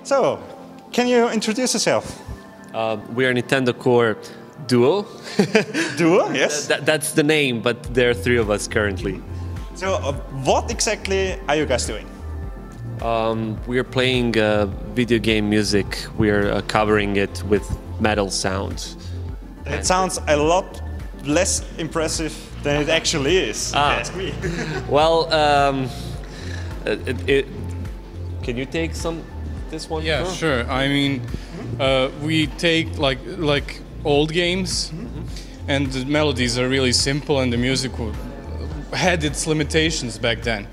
So, can you introduce yourself? We are NintendoCore Duo. Duo, yes. That's the name, but there are three of us currently. So, what exactly are you guys doing? We are playing video game music. We are covering it with metal sounds. It sounds a lot less impressive than it actually is. Ask me. Well, can you take this one? Yeah, sure. I mean, we take like old games, and the melodies are really simple, and the music had its limitations back then.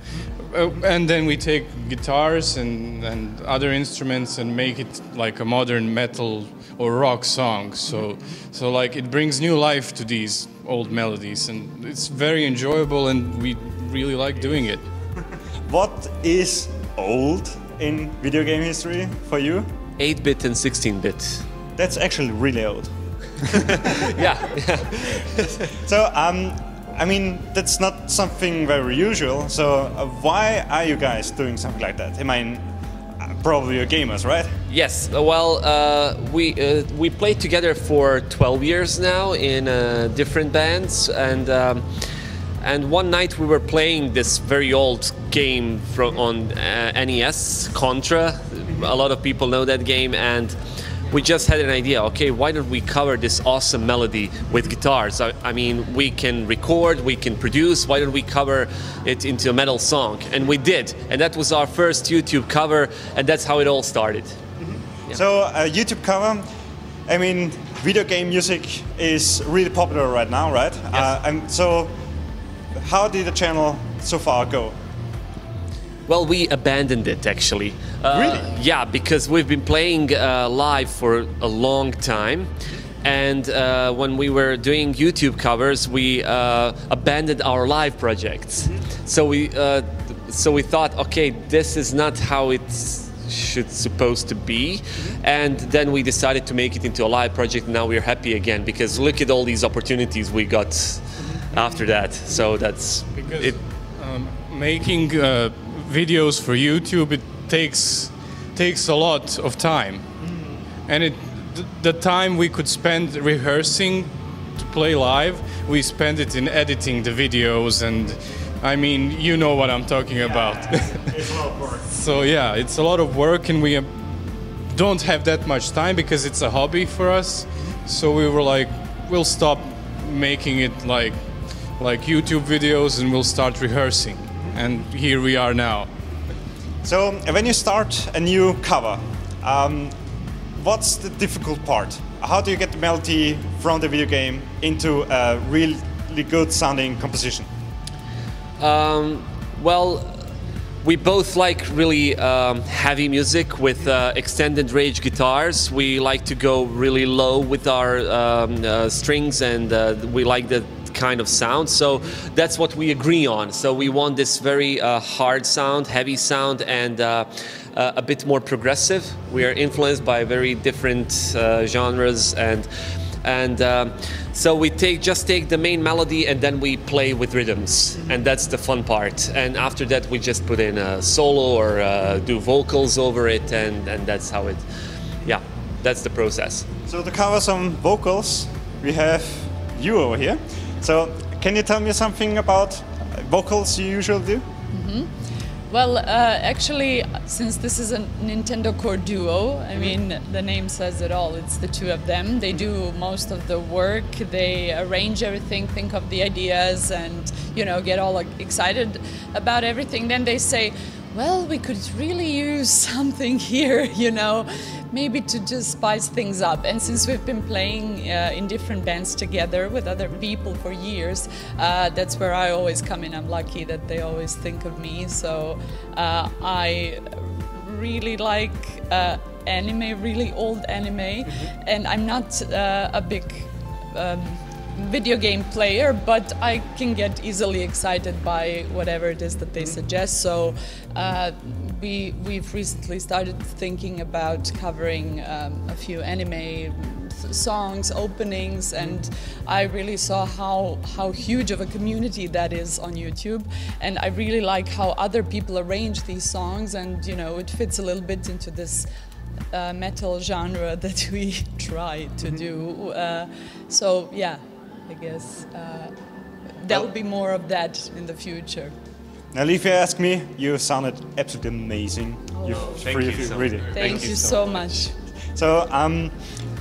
And then we take guitars and other instruments and make it like a modern metal or rock song. So like it brings new life to these old melodies, and it's very enjoyable, and we really like doing it. What is old in video game history for you? 8-bit and 16-bit. That's actually really old. Yeah. So, I mean, that's not something very usual. So, why are you guys doing something like that? I mean, probably you're gamers, right? Yes. Well, we played together for 12 years now in different bands, and one night we were playing this very old game on NES, Contra. A lot of people know that game, and we just had an idea. Okay, why don't we cover this awesome melody with guitars? I mean, we can record, we can produce. Why don't we cover it into a metal song? And we did, and that was our first YouTube cover, and that's how it all started. Yeah. So, YouTube cover. I mean, video game music is really popular right now, right? Yes. And so, how did the channel so far go? Well, we abandoned it actually. Really? Yeah, because we've been playing live for a long time, and when we were doing YouTube covers, we abandoned our live projects. So we thought, okay, this is not how it's supposed to be, and then we decided to make it into a live project. Now we're happy again because look at all these opportunities we got after that. So that's because it. Making videos for YouTube, it takes a lot of time, and the time we could spend rehearsing to play live, we spend it in editing the videos, and I mean, you know what I'm talking about. It's a lot of work. So yeah, it's a lot of work, and we don't have that much time because it's a hobby for us. So we were like, we'll stop making it like YouTube videos, and we'll start rehearsing. And here we are now. So, when you start a new cover, what's the difficult part? How do you get the melody from the video game into a really good sounding composition? Well, we both like really heavy music with extended range guitars. We like to go really low with our strings, and we like the kind of sound, so that's what we agree on. So we want this very hard sound, heavy sound, and a bit more progressive. We are influenced by very different genres, and so we just take the main melody and then we play with rhythms, and that's the fun part. And after that we just put in a solo or do vocals over it, and that's how it, yeah, that's the process. So to cover some vocals, we have you over here. So, can you tell me something about vocals you usually do? Well, actually, since this is a NintendoCore Duo, I mean, the name says it all. It's the two of them. They do most of the work. They arrange everything, think of the ideas, and, you know, get all excited about everything. Then they say, well, we could really use something here, you know, maybe to just spice things up. And since we've been playing in different bands together with other people for years, that's where I always come in. I'm lucky that they always think of me. So I really like anime, really old anime, and I'm not a big video game player, but I can get easily excited by whatever it is that they suggest. So we've recently started thinking about covering a few anime songs, openings, and I really saw how huge of a community that is on YouTube, and I really like how other people arrange these songs, and you know, it fits a little bit into this metal genre that we try to do. So yeah, I guess there'll be more of that in the future. Now, if you ask me, you sounded absolutely amazing. Thank you so really. much. Thank you so much. So,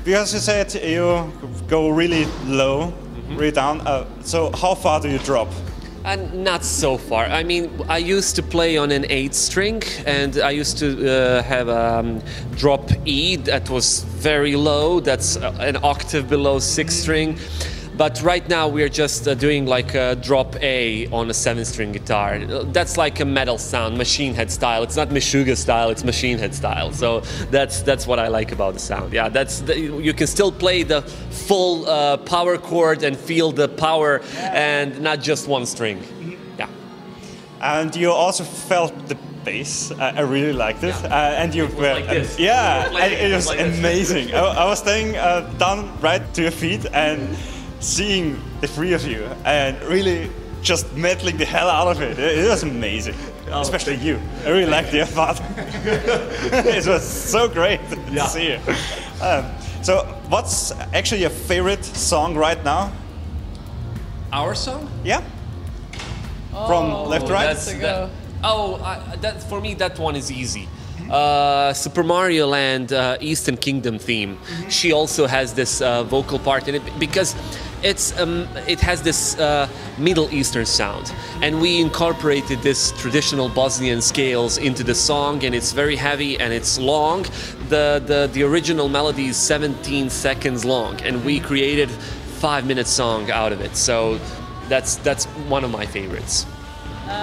because you said you go really low, really down, so how far do you drop? And not so far. I mean, I used to play on an 8 string, and I used to have drop E that was very low. That's an octave below 6 string. But right now we're just doing like a drop A on a 7-string guitar. That's like a metal sound, machine head style. It's not Meshuggah style, it's machine head style. So that's what I like about the sound. Yeah, you can still play the full power chord and feel the power, and not just one string. Yeah. And you also felt the bass. I really liked it. And you were like this. Yeah, Like and it was like this. amazing. I was staying down right to your feet and seeing the three of you and really just meddling the hell out of it. It was amazing. Especially you. I really liked your part. It was so great to see you. So what's actually your favorite song right now? Our song? Yeah? From left to right? That for me, that one is easy. Super Mario Land Eastern Kingdom theme. She also has this vocal part in it because it has this Middle Eastern sound, and we incorporated this traditional Bosnian scales into the song, and it's very heavy and it's long. The original melody is 17 seconds long, and we created 5-minute song out of it. So that's one of my favorites.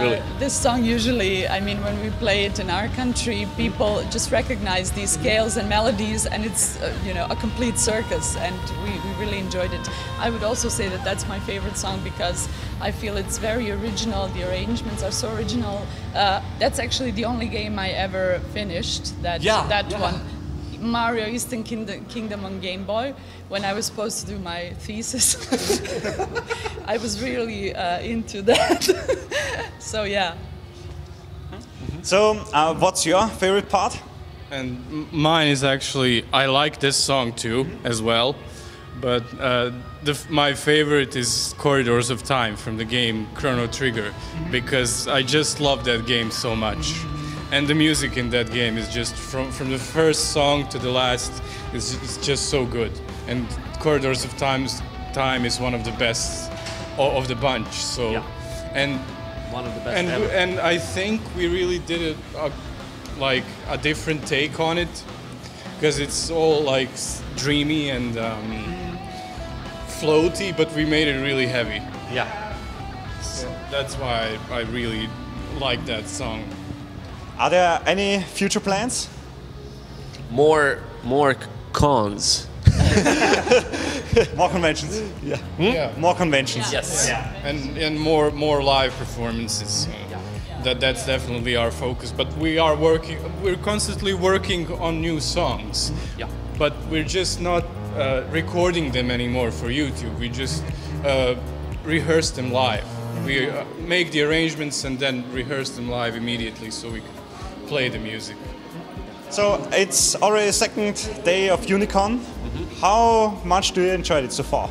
Really? This song usually, I mean, when we play it in our country, people just recognize these scales and melodies, and it's you know, a complete circus, and we really enjoyed it. I would also say that that's my favorite song because I feel it's very original. The arrangements are so original. That's actually the only game I ever finished. That one. Mario Eastern Kingdom on Game Boy. When I was supposed to do my thesis, I was really into that. So yeah. So what's your favorite part? And mine is actually, I like this song too as well, but my favorite is Corridors of Time from the game Chrono Trigger, because I just love that game so much. And the music in that game is just, from the first song to the last, it's just so good. And Corridors of Time is one of the best of the bunch. So, and one of the best ever. And I think we really did like a different take on it, because it's all like dreamy and floaty, but we made it really heavy. Yeah. So that's why I really like that song. Are there any future plans? More cons. More conventions. Yeah. More conventions. Yes. Yeah. And more live performances. That's definitely our focus. But we're constantly working on new songs. Yeah. But we're just not recording them anymore for YouTube. We just rehearse them live. We make the arrangements and then rehearse them live immediately, so we can play the music. So it's already the second day of YuniCon. How much do you enjoy it so far?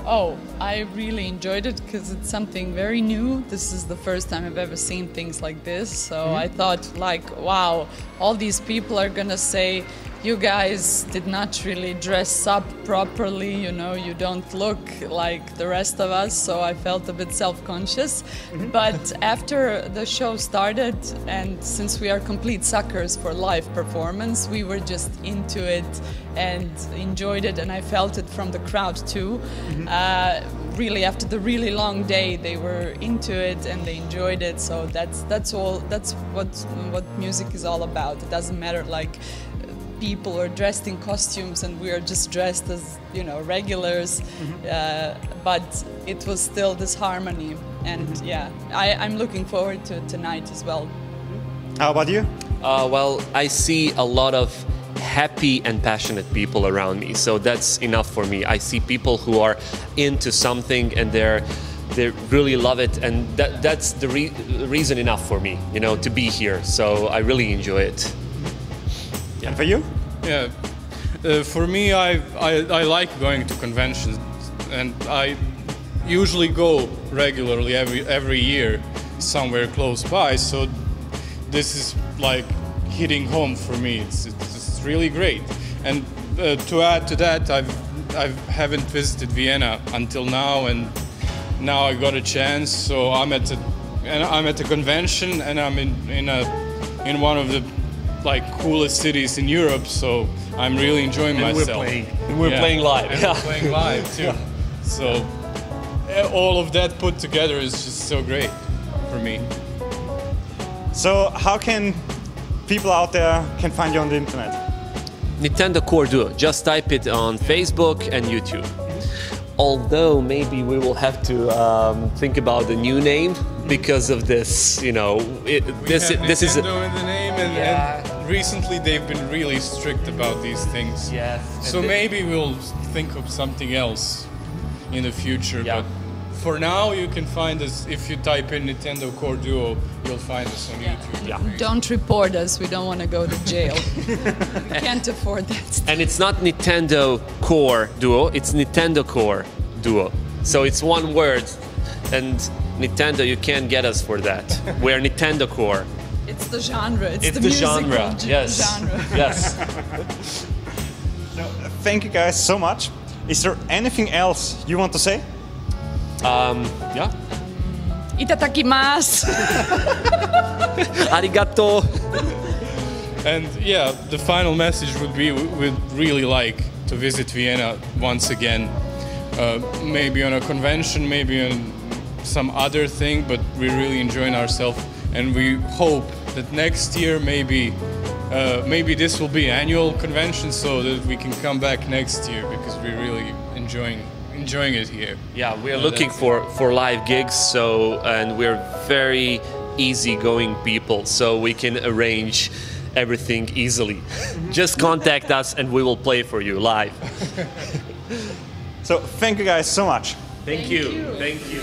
Oh, I really enjoyed it because it's something very new. This is the first time I've ever seen things like this. So I thought, like, wow, all these people are gonna say, you guys did not really dress up properly, you know, you don't look like the rest of us, so I felt a bit self-conscious. But after the show started, and since we are complete suckers for live performance, we were just into it and enjoyed it, and I felt it from the crowd too. Really, after the really long day, they were into it and they enjoyed it, so that's what music is all about. It doesn't matter, like, people are dressed in costumes and we are just dressed as, you know, regulars. But it was still this harmony. And yeah, I'm looking forward to it tonight as well. How about you? Well, I see a lot of happy and passionate people around me, so that's enough for me. I see people who are into something and they really love it, and that's the reason enough for me, you know, to be here. So I really enjoy it. Yeah. And for you? Yeah, for me, I like going to conventions, and I usually go regularly every year somewhere close by. So this is like hitting home for me. It's really great. And to add to that, I haven't visited Vienna until now, and now I got a chance. So I'm at a convention, and I'm in one of the like coolest cities in Europe. So I'm really enjoying myself. We're playing live. And we're playing live too. So all of that put together is just so great for me. So how can people out there can find you on the internet? NintendoCore Duo. Just type it on Facebook and YouTube. Although maybe we will have to think about the new name because of this, you know, this is Nintendo in the name, and recently they've been really strict about these things. Yes. So maybe we'll think of something else in the future. Yeah. But for now, you can find us if you type in NintendoCore Duo. You'll find us on YouTube. Yeah. Don't report us, we don't want to go to jail. We can't afford that. And it's not NintendoCore Duo, it's NintendoCore Duo. So it's one word, and Nintendo, you can't get us for that. We're NintendoCore. It's the genre, it's the genre. musical Yes. genre. Yes. So, thank you guys so much. Is there anything else you want to say? Yeah. Itadakimasu! Arigato. And yeah, the final message would be we'd really like to visit Vienna once again. Maybe on a convention, maybe on some other thing, but we're really enjoying ourselves. And we hope that next year maybe this will be annual convention, so that we can come back next year, because we're really enjoying it here. Yeah, we're looking for live gigs, and we're very easygoing people, so we can arrange everything easily. Just contact us and we will play for you live. So thank you guys so much. Thank you. Thank you.